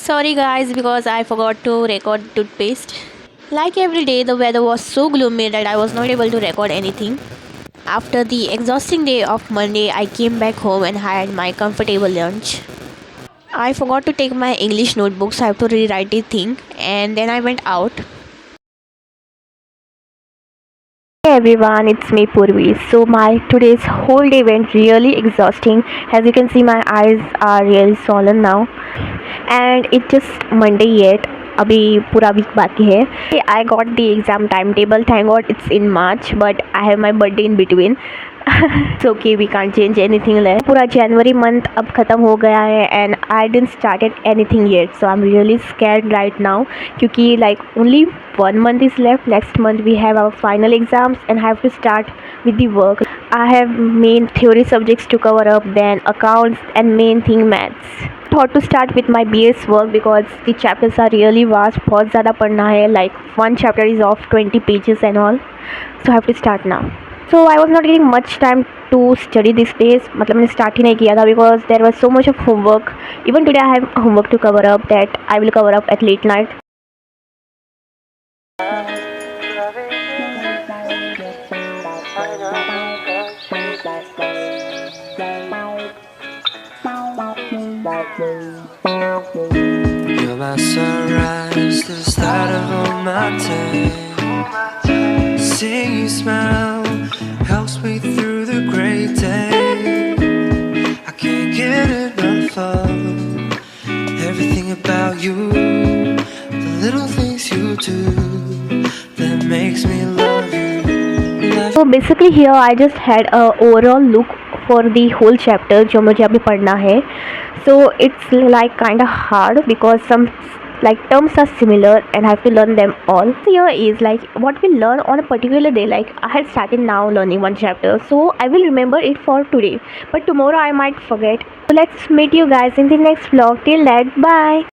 Sorry guys, because I forgot to record toothpaste. Like every day, the weather was so gloomy that I was not able to record anything. After the exhausting day of Monday, I came back home and had my comfortable lunch. I forgot to take my English notebooks, I have to rewrite the thing, and then I went out. Hey everyone, it's me Purvi. So my today's whole day went really exhausting. As you can see, my eyes are really swollen now, and it's just Monday yet. अभी पूरा week बाकी है. I got the exam timetable. Thank God it's in March, but I have my birthday in between. It's okay, we can't change anything less. पूरा January month अब ख़त्म हो गया है and I didn't started anything yet, so I'm really scared right now क्योंकि like only 1 month is left. Next month we have our final exams and have to start with the work. I have main theory subjects to cover up, then accounts and main thing maths. Thought to start with my BS work because the chapters are really vast. बहुत ज़्यादा पढ़ना है, like one chapter is of 20 pages and all, so I have to start now. So I was not getting much time to study these days. मतलब मैंने start ही नहीं किया था because there was so much of homework. Even today I have homework to cover up that I will cover up at late night. You're my sunrise, the start of all my day. Seeing you smile helps me through the great day. I can't get enough of everything about you, the little things you do that makes me love you. So basically here I just had a overall look for the whole chapter जो मुझे अभी पढ़ना है. So it's like kind of hard because some like terms are similar and I have to learn them all. So here is like what we learn on a particular day. Like I had started now learning one chapter, so I will remember it for today, but tomorrow I might forget. So let's meet you guys in the next vlog. Till that, bye.